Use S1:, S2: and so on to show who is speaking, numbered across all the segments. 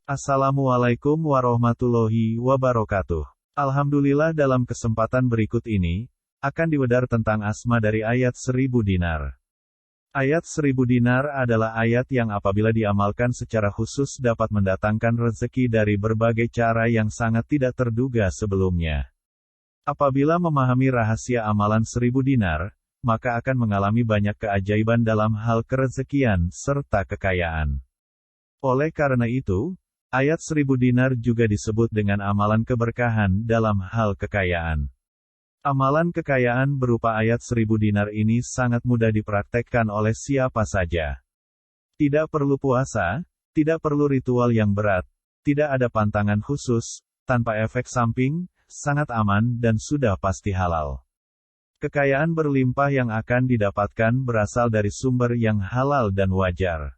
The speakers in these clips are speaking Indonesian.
S1: Assalamualaikum warahmatullahi wabarakatuh. Alhamdulillah, dalam kesempatan berikut ini, akan diwedar tentang asma dari ayat 1000 dinar. Ayat 1000 dinar adalah ayat yang apabila diamalkan secara khusus dapat mendatangkan rezeki dari berbagai cara yang sangat tidak terduga sebelumnya. Apabila memahami rahasia amalan 1000 dinar, maka akan mengalami banyak keajaiban dalam hal kerezekian serta kekayaan. Oleh karena itu, ayat 1000 dinar juga disebut dengan amalan keberkahan dalam hal kekayaan. Amalan kekayaan berupa ayat 1000 dinar ini sangat mudah dipraktekkan oleh siapa saja. Tidak perlu puasa, tidak perlu ritual yang berat, tidak ada pantangan khusus, tanpa efek samping, sangat aman dan sudah pasti halal. Kekayaan berlimpah yang akan didapatkan berasal dari sumber yang halal dan wajar.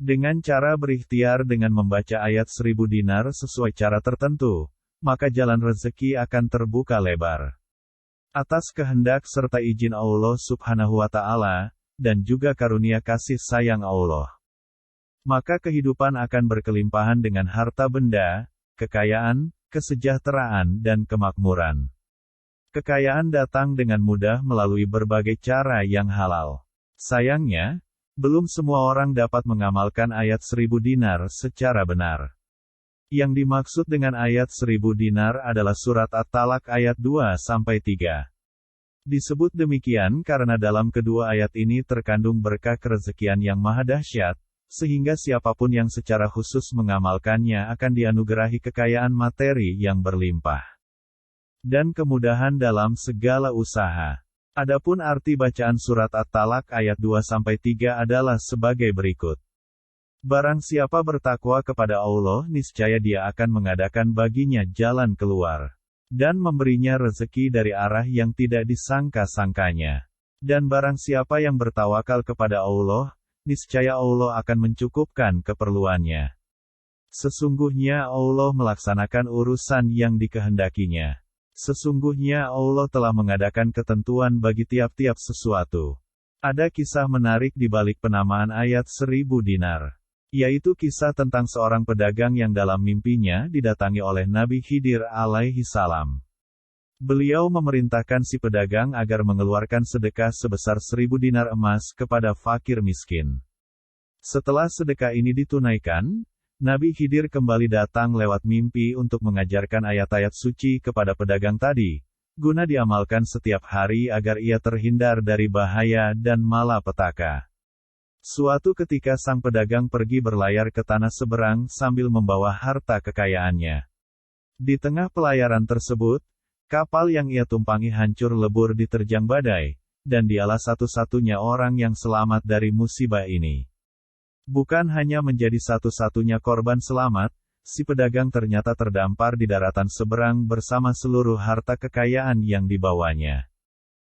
S1: Dengan cara berikhtiar dengan membaca ayat 1000 dinar sesuai cara tertentu, maka jalan rezeki akan terbuka lebar. Atas kehendak serta izin Allah Subhanahu wa Ta'ala, dan juga karunia kasih sayang Allah, maka kehidupan akan berkelimpahan dengan harta benda, kekayaan, kesejahteraan dan kemakmuran. Kekayaan datang dengan mudah melalui berbagai cara yang halal. Sayangnya, belum semua orang dapat mengamalkan ayat 1000 dinar secara benar. Yang dimaksud dengan ayat 1000 dinar adalah surat At-Talaq ayat 2-3. Disebut demikian karena dalam kedua ayat ini terkandung berkah kerezekian yang maha dahsyat, sehingga siapapun yang secara khusus mengamalkannya akan dianugerahi kekayaan materi yang berlimpah dan kemudahan dalam segala usaha. Adapun arti bacaan surat At-Talaq ayat 2-3 adalah sebagai berikut. Barang siapa bertakwa kepada Allah, niscaya Dia akan mengadakan baginya jalan keluar, dan memberinya rezeki dari arah yang tidak disangka-sangkanya. Dan barang siapa yang bertawakal kepada Allah, niscaya Allah akan mencukupkan keperluannya. Sesungguhnya Allah melaksanakan urusan yang dikehendakinya. Sesungguhnya Allah telah mengadakan ketentuan bagi tiap-tiap sesuatu. Ada kisah menarik di balik penamaan ayat 1000 dinar, yaitu kisah tentang seorang pedagang yang dalam mimpinya didatangi oleh Nabi Khidir alaihi salam. Beliau memerintahkan si pedagang agar mengeluarkan sedekah sebesar 1000 dinar emas kepada fakir miskin. Setelah sedekah ini ditunaikan, Nabi Khidir kembali datang lewat mimpi untuk mengajarkan ayat-ayat suci kepada pedagang tadi, guna diamalkan setiap hari agar ia terhindar dari bahaya dan malapetaka. Suatu ketika sang pedagang pergi berlayar ke tanah seberang sambil membawa harta kekayaannya. Di tengah pelayaran tersebut, kapal yang ia tumpangi hancur lebur diterjang badai, dan dialah satu-satunya orang yang selamat dari musibah ini. Bukan hanya menjadi satu-satunya korban selamat, si pedagang ternyata terdampar di daratan seberang bersama seluruh harta kekayaan yang dibawanya.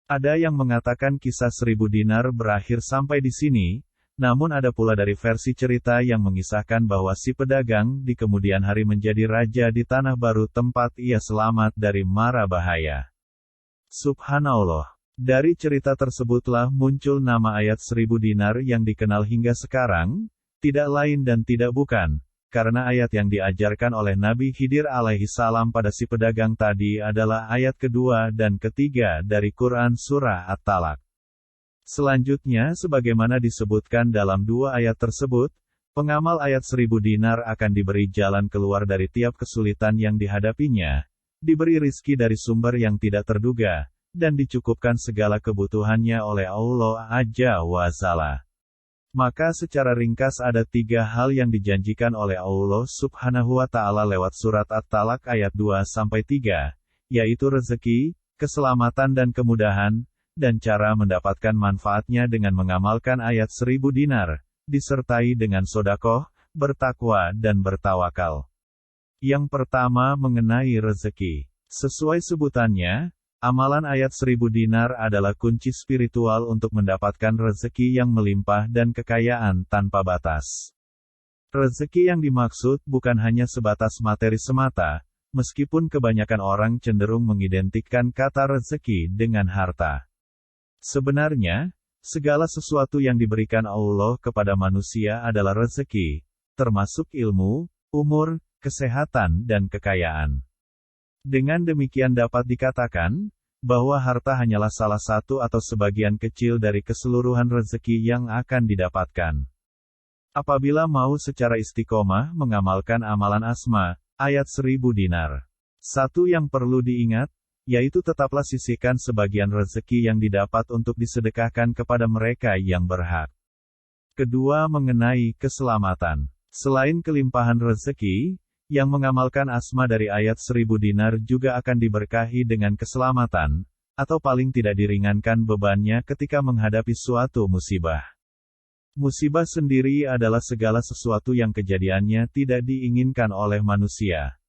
S1: Ada yang mengatakan kisah 1000 dinar berakhir sampai di sini, namun ada pula dari versi cerita yang mengisahkan bahwa si pedagang di kemudian hari menjadi raja di tanah baru tempat ia selamat dari mara bahaya. Subhanallah. Dari cerita tersebutlah muncul nama ayat 1000 dinar yang dikenal hingga sekarang, tidak lain dan tidak bukan, karena ayat yang diajarkan oleh Nabi Khidir alaihi salam pada si pedagang tadi adalah ayat kedua dan ketiga dari Quran Surah At-Talaq. Selanjutnya sebagaimana disebutkan dalam dua ayat tersebut, pengamal ayat 1000 dinar akan diberi jalan keluar dari tiap kesulitan yang dihadapinya, diberi rizki dari sumber yang tidak terduga, dan dicukupkan segala kebutuhannya oleh Allah Azza wa Jalla. Maka secara ringkas ada tiga hal yang dijanjikan oleh Allah Subhanahu wa Ta'ala lewat surat At-Talaq ayat 2-3, yaitu rezeki, keselamatan dan kemudahan, dan cara mendapatkan manfaatnya dengan mengamalkan ayat 1000 dinar, disertai dengan sodakoh, bertakwa dan bertawakal. Yang pertama mengenai rezeki. Sesuai sebutannya, amalan ayat 1000 dinar adalah kunci spiritual untuk mendapatkan rezeki yang melimpah dan kekayaan tanpa batas. Rezeki yang dimaksud bukan hanya sebatas materi semata, meskipun kebanyakan orang cenderung mengidentikan kata rezeki dengan harta. Sebenarnya, segala sesuatu yang diberikan Allah kepada manusia adalah rezeki, termasuk ilmu, umur, kesehatan dan kekayaan. Dengan demikian dapat dikatakan, bahwa harta hanyalah salah satu atau sebagian kecil dari keseluruhan rezeki yang akan didapatkan. Apabila mau secara istiqomah mengamalkan amalan Asma, ayat 1000 dinar. Satu yang perlu diingat, yaitu tetaplah sisihkan sebagian rezeki yang didapat untuk disedekahkan kepada mereka yang berhak. Kedua mengenai keselamatan. Selain kelimpahan rezeki, yang mengamalkan Asma dari ayat 1000 dinar juga akan diberkahi dengan keselamatan, atau paling tidak diringankan bebannya ketika menghadapi suatu musibah. Musibah sendiri adalah segala sesuatu yang kejadiannya tidak diinginkan oleh manusia.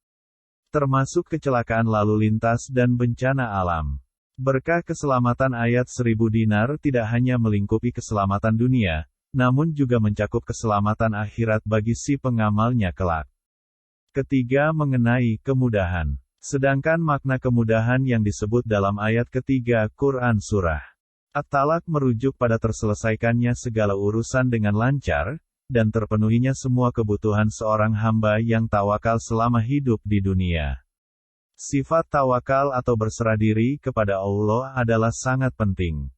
S1: Termasuk kecelakaan lalu lintas dan bencana alam. Berkah keselamatan ayat 1000 dinar tidak hanya melingkupi keselamatan dunia, namun juga mencakup keselamatan akhirat bagi si pengamalnya kelak. Ketiga mengenai kemudahan. Sedangkan makna kemudahan yang disebut dalam ayat ketiga Quran Surah At-Talaq merujuk pada terselesaikannya segala urusan dengan lancar, dan terpenuhinya semua kebutuhan seorang hamba yang tawakal selama hidup di dunia. Sifat tawakal atau berserah diri kepada Allah adalah sangat penting.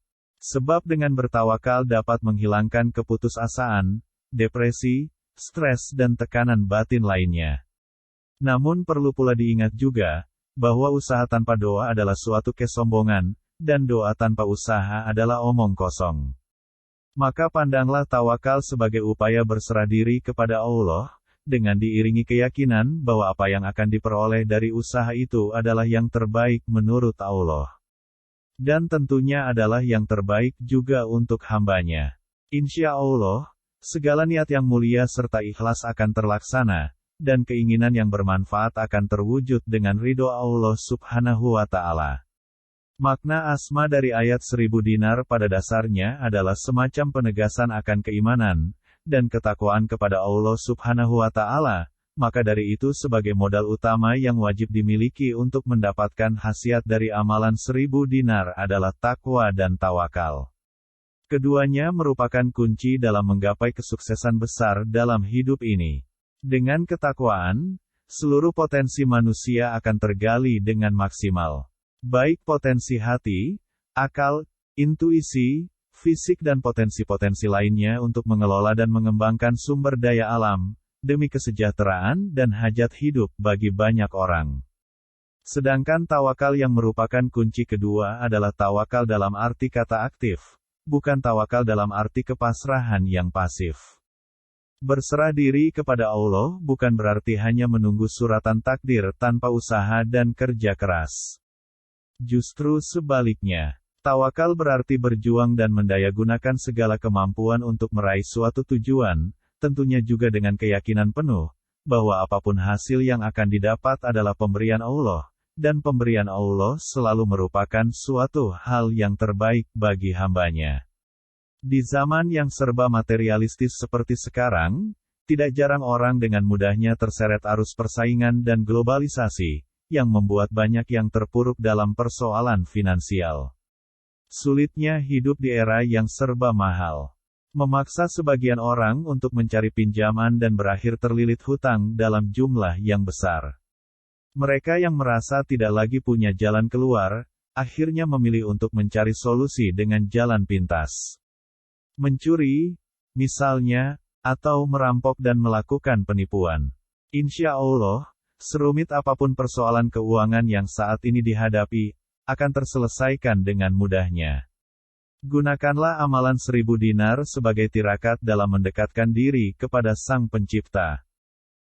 S1: Sebab dengan bertawakal dapat menghilangkan keputusasaan, depresi, stres dan tekanan batin lainnya. Namun perlu pula diingat juga, bahwa usaha tanpa doa adalah suatu kesombongan, dan doa tanpa usaha adalah omong kosong. Maka pandanglah tawakal sebagai upaya berserah diri kepada Allah, dengan diiringi keyakinan bahwa apa yang akan diperoleh dari usaha itu adalah yang terbaik menurut Allah. Dan tentunya adalah yang terbaik juga untuk hambanya. Insya Allah, segala niat yang mulia serta ikhlas akan terlaksana, dan keinginan yang bermanfaat akan terwujud dengan ridho Allah Subhanahu wa Ta'ala. Makna Asma dari ayat 1000 dinar pada dasarnya adalah semacam penegasan akan keimanan, dan ketakwaan kepada Allah Subhanahu wa Ta'ala, maka dari itu sebagai modal utama yang wajib dimiliki untuk mendapatkan khasiat dari amalan 1000 dinar adalah takwa dan tawakal. Keduanya merupakan kunci dalam menggapai kesuksesan besar dalam hidup ini. Dengan ketakwaan, seluruh potensi manusia akan tergali dengan maksimal. Baik potensi hati, akal, intuisi, fisik dan potensi-potensi lainnya untuk mengelola dan mengembangkan sumber daya alam, demi kesejahteraan dan hajat hidup bagi banyak orang. Sedangkan tawakal yang merupakan kunci kedua adalah tawakal dalam arti kata aktif, bukan tawakal dalam arti kepasrahan yang pasif. Berserah diri kepada Allah bukan berarti hanya menunggu suratan takdir tanpa usaha dan kerja keras. Justru sebaliknya, tawakal berarti berjuang dan mendayagunakan segala kemampuan untuk meraih suatu tujuan, tentunya juga dengan keyakinan penuh, bahwa apapun hasil yang akan didapat adalah pemberian Allah, dan pemberian Allah selalu merupakan suatu hal yang terbaik bagi hambanya. Di zaman yang serba materialistis seperti sekarang, tidak jarang orang dengan mudahnya terseret arus persaingan dan globalisasi, yang membuat banyak yang terpuruk dalam persoalan finansial. Sulitnya hidup di era yang serba mahal memaksa sebagian orang untuk mencari pinjaman dan berakhir terlilit hutang dalam jumlah yang besar. Mereka yang merasa tidak lagi punya jalan keluar, akhirnya memilih untuk mencari solusi dengan jalan pintas. Mencuri, misalnya, atau merampok dan melakukan penipuan. Insya Allah, serumit apapun persoalan keuangan yang saat ini dihadapi, akan terselesaikan dengan mudahnya. Gunakanlah amalan 1000 dinar sebagai tirakat dalam mendekatkan diri kepada Sang Pencipta.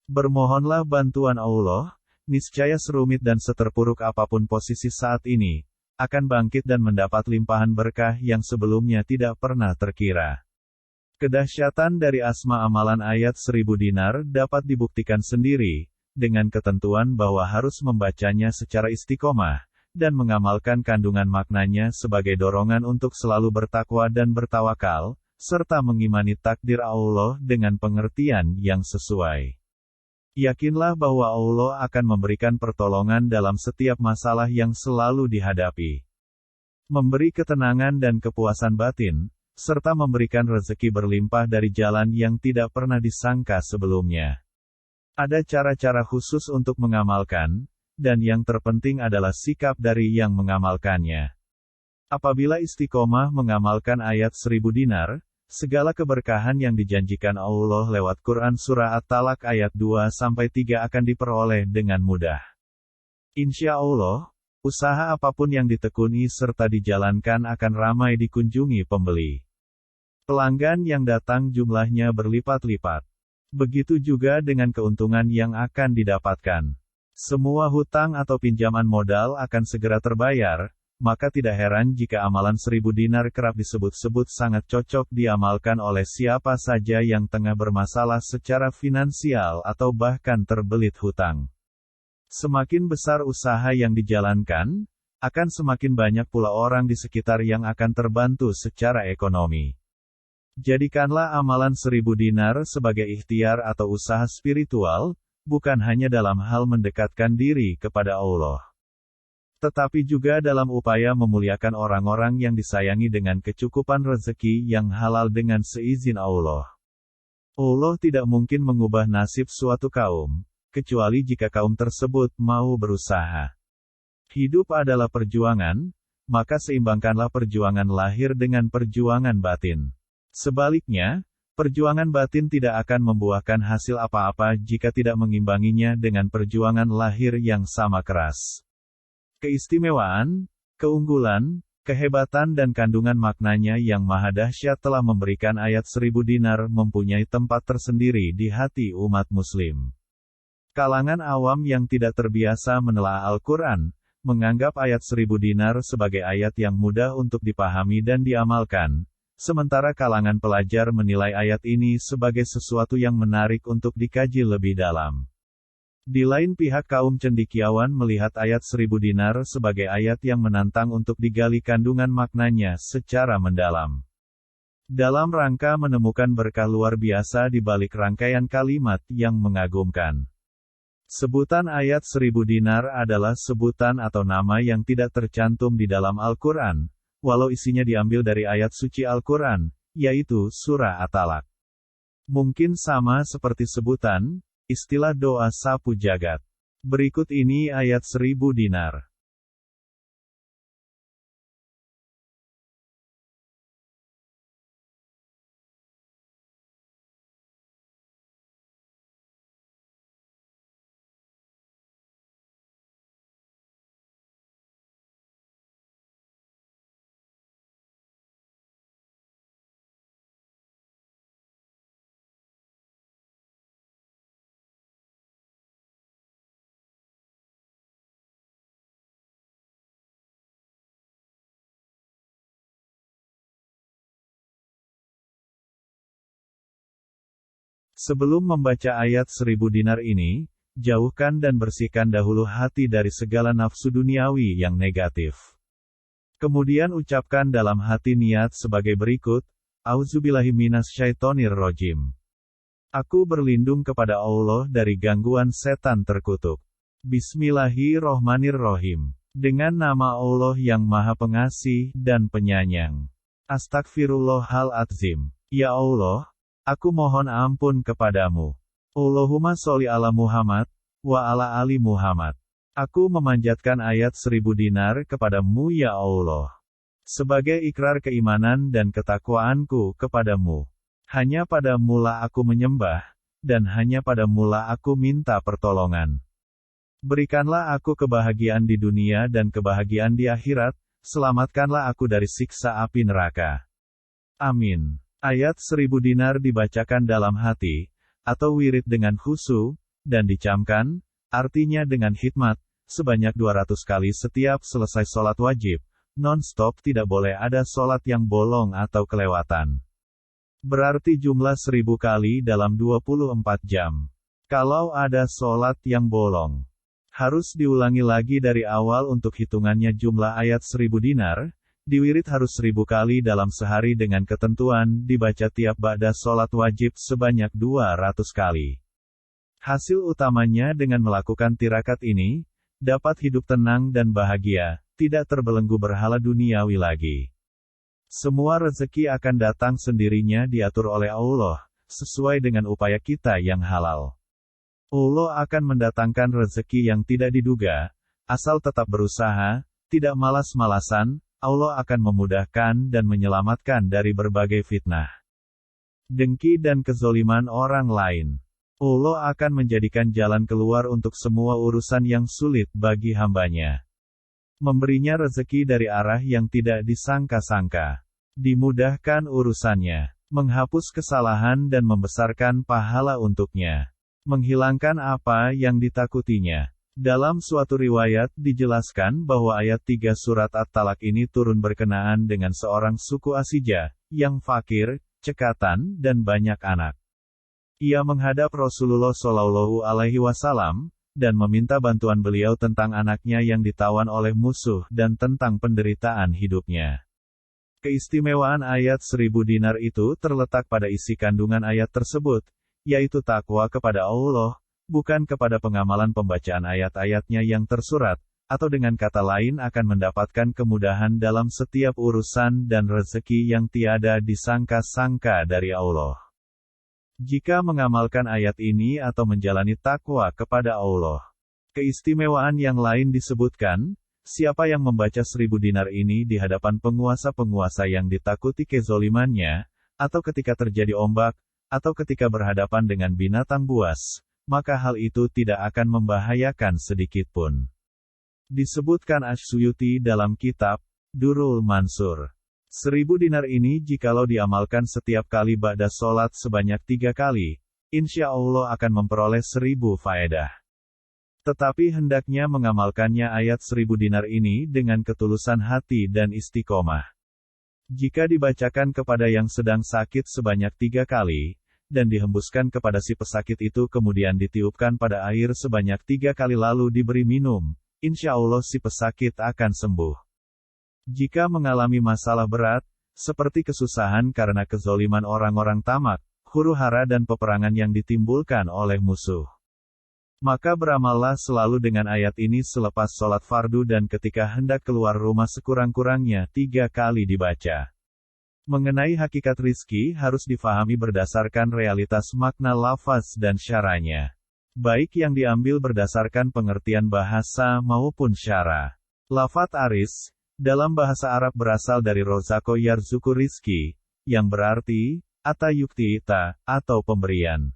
S1: Bermohonlah bantuan Allah, niscaya serumit dan seterpuruk apapun posisi saat ini, akan bangkit dan mendapat limpahan berkah yang sebelumnya tidak pernah terkira. Kedahsyatan dari asma amalan ayat 1000 dinar dapat dibuktikan sendiri, dengan ketentuan bahwa harus membacanya secara istiqomah, dan mengamalkan kandungan maknanya sebagai dorongan untuk selalu bertakwa dan bertawakal, serta mengimani takdir Allah dengan pengertian yang sesuai. Yakinlah bahwa Allah akan memberikan pertolongan dalam setiap masalah yang selalu dihadapi. Memberi ketenangan dan kepuasan batin, serta memberikan rezeki berlimpah dari jalan yang tidak pernah disangka sebelumnya. Ada cara-cara khusus untuk mengamalkan, dan yang terpenting adalah sikap dari yang mengamalkannya. Apabila istiqomah mengamalkan ayat 1000 dinar, segala keberkahan yang dijanjikan Allah lewat Quran Surah At-Talaq ayat 2-3 akan diperoleh dengan mudah. Insya Allah, usaha apapun yang ditekuni serta dijalankan akan ramai dikunjungi pembeli. Pelanggan yang datang jumlahnya berlipat-lipat. Begitu juga dengan keuntungan yang akan didapatkan. Semua hutang atau pinjaman modal akan segera terbayar, maka tidak heran jika amalan 1000 dinar kerap disebut-sebut sangat cocok diamalkan oleh siapa saja yang tengah bermasalah secara finansial atau bahkan terbelit hutang. Semakin besar usaha yang dijalankan, akan semakin banyak pula orang di sekitar yang akan terbantu secara ekonomi. Jadikanlah amalan 1000 dinar sebagai ikhtiar atau usaha spiritual, bukan hanya dalam hal mendekatkan diri kepada Allah, tetapi juga dalam upaya memuliakan orang-orang yang disayangi dengan kecukupan rezeki yang halal dengan seizin Allah. Allah tidak mungkin mengubah nasib suatu kaum, kecuali jika kaum tersebut mau berusaha. Hidup adalah perjuangan, maka seimbangkanlah perjuangan lahir dengan perjuangan batin. Sebaliknya, perjuangan batin tidak akan membuahkan hasil apa-apa jika tidak mengimbanginya dengan perjuangan lahir yang sama keras. Keistimewaan, keunggulan, kehebatan dan kandungan maknanya yang maha dahsyat telah memberikan ayat 1000 dinar mempunyai tempat tersendiri di hati umat muslim. Kalangan awam yang tidak terbiasa menelaah Al-Quran, menganggap ayat 1000 dinar sebagai ayat yang mudah untuk dipahami dan diamalkan, sementara kalangan pelajar menilai ayat ini sebagai sesuatu yang menarik untuk dikaji lebih dalam. Di lain pihak kaum cendekiawan melihat ayat 1000 dinar sebagai ayat yang menantang untuk digali kandungan maknanya secara mendalam. Dalam rangka menemukan berkah luar biasa di balik rangkaian kalimat yang mengagumkan. Sebutan ayat 1000 dinar adalah sebutan atau nama yang tidak tercantum di dalam Al-Quran, walau isinya diambil dari ayat suci Al-Quran, yaitu Surah At-Talaq. Mungkin sama seperti sebutan, istilah doa sapu jagat. Berikut ini ayat 1000 dinar. Sebelum membaca ayat 1000 dinar ini, jauhkan dan bersihkan dahulu hati dari segala nafsu duniawi yang negatif. Kemudian ucapkan dalam hati niat sebagai berikut, Auzubillahi minasyaitonir rajim. Aku berlindung kepada Allah dari gangguan setan terkutuk. Bismillahirrohmanirrohim. Dengan nama Allah yang Maha Pengasih dan Penyayang. Astagfirullahaladzim. Ya Allah, aku mohon ampun kepadamu. Allahumma sholli ala Muhammad, wa ala ali Muhammad. Aku memanjatkan ayat 1000 dinar kepadamu ya Allah. Sebagai ikrar keimanan dan ketakwaanku kepadamu. Hanya padamulah aku menyembah, dan hanya padamulah aku minta pertolongan. Berikanlah aku kebahagiaan di dunia dan kebahagiaan di akhirat, selamatkanlah aku dari siksa api neraka. Amin. Ayat 1000 dinar dibacakan dalam hati, atau wirid dengan khusyuk, dan dicamkan, artinya dengan hikmat, sebanyak 200 kali setiap selesai sholat wajib, non-stop tidak boleh ada sholat yang bolong atau kelewatan. Berarti jumlah 1000 kali dalam 24 jam. Kalau ada sholat yang bolong, harus diulangi lagi dari awal untuk hitungannya jumlah ayat 1000 dinar, diwirid harus 1000 kali dalam sehari dengan ketentuan, dibaca tiap ba'da sholat wajib sebanyak 200 kali. Hasil utamanya dengan melakukan tirakat ini, dapat hidup tenang dan bahagia, tidak terbelenggu berhala duniawi lagi. Semua rezeki akan datang sendirinya diatur oleh Allah, sesuai dengan upaya kita yang halal. Allah akan mendatangkan rezeki yang tidak diduga, asal tetap berusaha, tidak malas-malasan, Allah akan memudahkan dan menyelamatkan dari berbagai fitnah, dengki dan kezoliman orang lain. Allah akan menjadikan jalan keluar untuk semua urusan yang sulit bagi hambanya. Memberinya rezeki dari arah yang tidak disangka-sangka. Dimudahkan urusannya. Menghapus kesalahan dan membesarkan pahala untuknya. Menghilangkan apa yang ditakutinya. Dalam suatu riwayat dijelaskan bahwa ayat 3 surat At-Talaq ini turun berkenaan dengan seorang suku Asija, yang fakir, cekatan, dan banyak anak. Ia menghadap Rasulullah Shallallahu Alaihi Wasallam, dan meminta bantuan beliau tentang anaknya yang ditawan oleh musuh dan tentang penderitaan hidupnya. Keistimewaan ayat 1000 dinar itu terletak pada isi kandungan ayat tersebut, yaitu takwa kepada Allah, bukan kepada pengamalan pembacaan ayat-ayatnya yang tersurat, atau dengan kata lain akan mendapatkan kemudahan dalam setiap urusan dan rezeki yang tiada disangka-sangka dari Allah. Jika mengamalkan ayat ini atau menjalani takwa kepada Allah. Keistimewaan yang lain disebutkan, siapa yang membaca 1000 dinar ini di hadapan penguasa-penguasa yang ditakuti kezolimannya, atau ketika terjadi ombak, atau ketika berhadapan dengan binatang buas, maka hal itu tidak akan membahayakan sedikitpun. Disebutkan Asy-Syuuti dalam kitab Durrul Mansur. 1000 dinar ini jikalau diamalkan setiap kali ba'da sholat sebanyak 3 kali, insya Allah akan memperoleh 1000 faedah. Tetapi hendaknya mengamalkannya ayat 1000 dinar ini dengan ketulusan hati dan istiqomah. Jika dibacakan kepada yang sedang sakit sebanyak 3 kali, dan dihembuskan kepada si pesakit itu kemudian ditiupkan pada air sebanyak 3 kali lalu diberi minum, insya Allah si pesakit akan sembuh. Jika mengalami masalah berat, seperti kesusahan karena kezoliman orang-orang tamak, huru-hara dan peperangan yang ditimbulkan oleh musuh, maka beramallah selalu dengan ayat ini selepas sholat fardu dan ketika hendak keluar rumah sekurang-kurangnya 3 kali dibaca. Mengenai hakikat rizki harus difahami berdasarkan realitas makna lafaz dan syaranya. Baik yang diambil berdasarkan pengertian bahasa maupun syara. Lafaz aris, dalam bahasa Arab berasal dari rozako yarzuku rizki, yang berarti, atayukti ita, atau pemberian.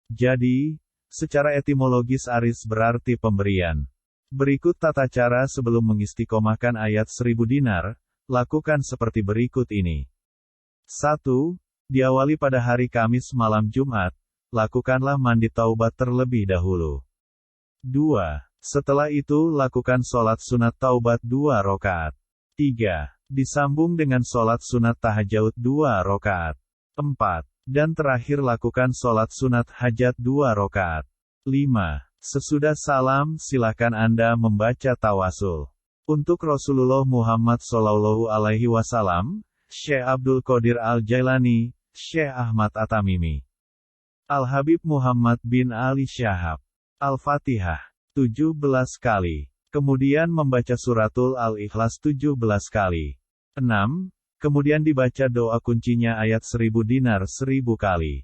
S1: Jadi, secara etimologis aris berarti pemberian. Berikut tata cara sebelum mengistiqomahkan ayat 1000 dinar, lakukan seperti berikut ini. 1. Diawali pada hari Kamis malam Jumat, lakukanlah mandi taubat terlebih dahulu. 2. Setelah itu lakukan sholat sunat taubat 2 rakaat. 3. Disambung dengan sholat sunat tahajud 2 rakaat. 4. Dan terakhir lakukan sholat sunat hajat 2 rakaat. 5. Sesudah salam silakan Anda membaca tawasul. Untuk Rasulullah Muhammad Shallallahu Alaihi Wasallam, Syekh Abdul Qadir Al-Jailani, Syekh Ahmad At-Tamimi, Al-Habib Muhammad bin Ali Syahab. Al-Fatihah 17 kali. Kemudian membaca suratul Al-Ikhlas 17 kali. 6. Kemudian dibaca doa kuncinya ayat 1000 dinar 1000 kali.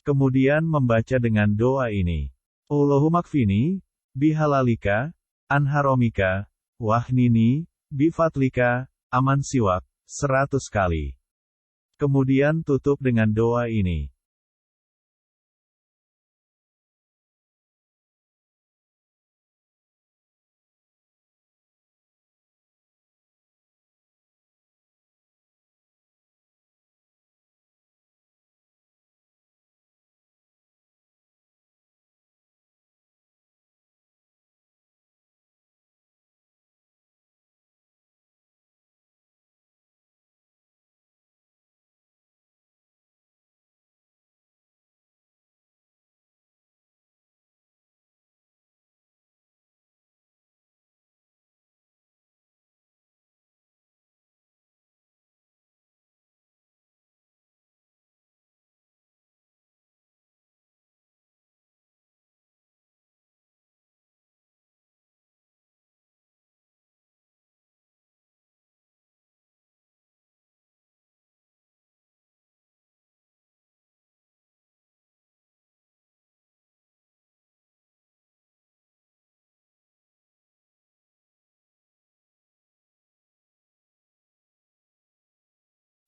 S1: Kemudian membaca dengan doa ini. Allahumma kfini, bihalalika, anharomika, wahnini, bifatlika, aman siwak, 100 kali. Kemudian tutup dengan doa ini.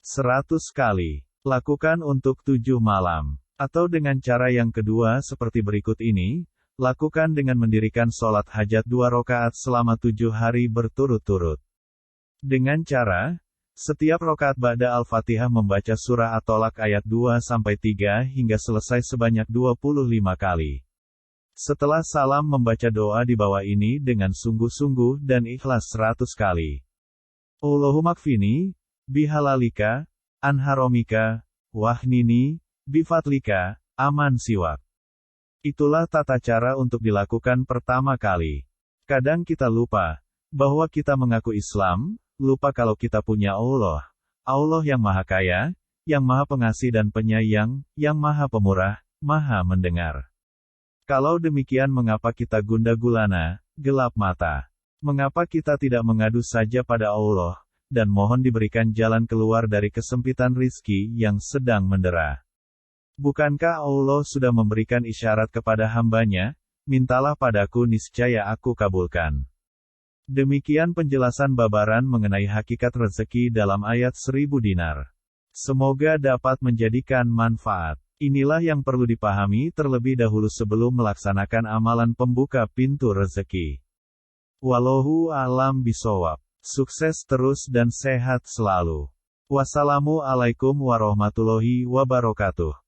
S1: 100 kali. Lakukan untuk 7 malam. Atau dengan cara yang kedua seperti berikut ini, lakukan dengan mendirikan sholat hajat 2 rakaat selama 7 hari berturut-turut. Dengan cara, setiap rakaat ba'da Al-Fatihah membaca surah At-Tolak ayat 2-3 hingga selesai sebanyak 25 kali. Setelah salam membaca doa di bawah ini dengan sungguh-sungguh dan ikhlas 100 kali. Allahumma kfini, bihalalika, anharomika, wahnini, bifadlika, aman siwak. Itulah tata cara untuk dilakukan pertama kali. Kadang kita lupa bahwa kita mengaku Islam, lupa kalau kita punya Allah. Allah yang Maha Kaya, yang Maha Pengasih dan Penyayang, yang Maha Pemurah, Maha Mendengar. Kalau demikian mengapa kita gundah gulana, gelap mata? Mengapa kita tidak mengadu saja pada Allah, dan mohon diberikan jalan keluar dari kesempitan rizki yang sedang mendera? Bukankah Allah sudah memberikan isyarat kepada hambanya, mintalah padaku niscaya aku kabulkan. Demikian penjelasan babaran mengenai hakikat rezeki dalam ayat 1000 dinar. Semoga dapat menjadikan manfaat. Inilah yang perlu dipahami terlebih dahulu sebelum melaksanakan amalan pembuka pintu rezeki. Wallahu a'lam bishawab. Sukses terus dan sehat selalu. Wassalamualaikum warahmatullahi wabarakatuh.